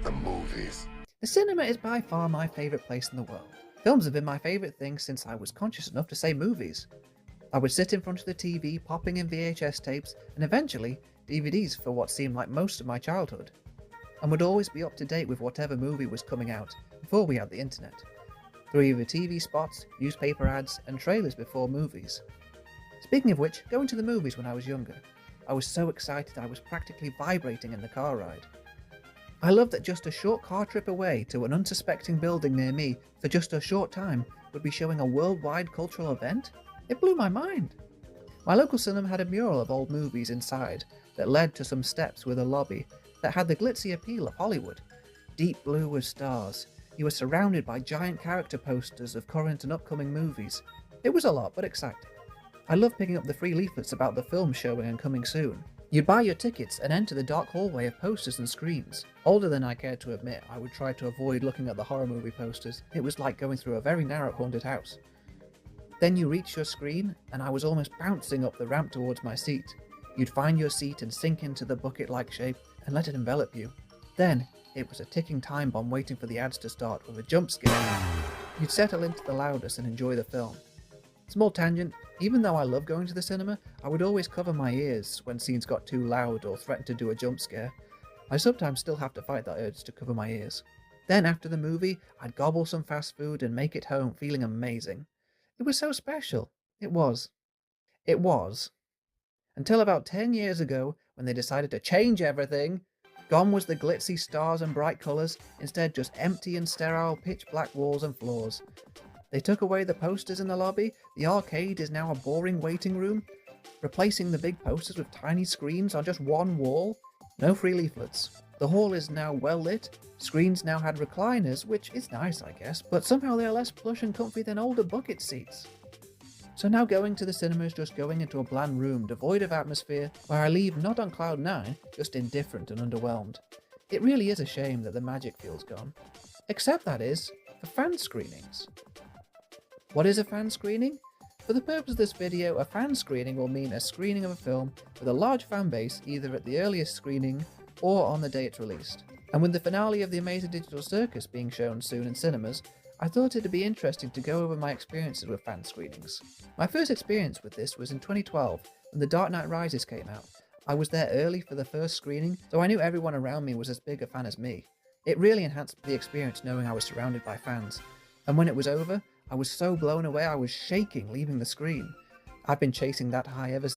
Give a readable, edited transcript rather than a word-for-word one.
the movies. The cinema is by far my favourite place in the world. Films have been my favourite thing since I was conscious enough to say movies. I would sit in front of the TV popping in VHS tapes and eventually DVDs for what seemed like most of my childhood, and would always be up to date with whatever movie was coming out before we had the internet, through either TV spots, newspaper ads and trailers before movies. Speaking of which, going to the movies when I was younger, I was so excited I was practically vibrating in the car ride. I loved that just a short car trip away to an unsuspecting building near me for just a short time would be showing a worldwide cultural event. It blew my mind. My local cinema had a mural of old movies inside that led to some steps with a lobby that had the glitzy appeal of Hollywood. Deep blue with stars, you were surrounded by giant character posters of current and upcoming movies. It was a lot, but exciting. I loved picking up the free leaflets about the films showing and coming soon. You'd buy your tickets and enter the dark hallway of posters and screens. Older than I cared to admit, I would try to avoid looking at the horror movie posters. It was like going through a very narrow haunted house. Then you reach your screen, and I was almost bouncing up the ramp towards my seat. You'd find your seat and sink into the bucket-like shape and let it envelop you. Then, it was a ticking time bomb waiting for the ads to start with a jump scare. You'd settle into the loudness and enjoy the film. Small tangent, even though I love going to the cinema, I would always cover my ears when scenes got too loud or threatened to do a jump scare. I sometimes still have to fight that urge to cover my ears. Then after the movie, I'd gobble some fast food and make it home feeling amazing. It was so special. It was. It was. Until about 10 years ago, when they decided to change everything. Gone was the glitzy stars and bright colours, instead just empty and sterile pitch black walls and floors. They took away the posters in the lobby, the arcade is now a boring waiting room, replacing the big posters with tiny screens on just one wall. No free leaflets. The hall is now well lit, screens now had recliners, which is nice I guess, but somehow they are less plush and comfy than older bucket seats. So now going to the cinema is just going into a bland room devoid of atmosphere, where I leave not on cloud 9, just indifferent and underwhelmed. It really is a shame that the magic feels gone. Except that is, for fan screenings. What is a fan screening? For the purpose of this video, a fan screening will mean a screening of a film with a large fan base either at the earliest screening or on the day it's released. And with the finale of The Amazing Digital Circus being shown soon in cinemas, I thought it'd be interesting to go over my experiences with fan screenings. My first experience with this was in 2012 when The Dark Knight Rises came out. I was there early for the first screening, so I knew everyone around me was as big a fan as me. It really enhanced the experience knowing I was surrounded by fans. And when it was over, I was so blown away I was shaking leaving the screen. I've been chasing that high ever since.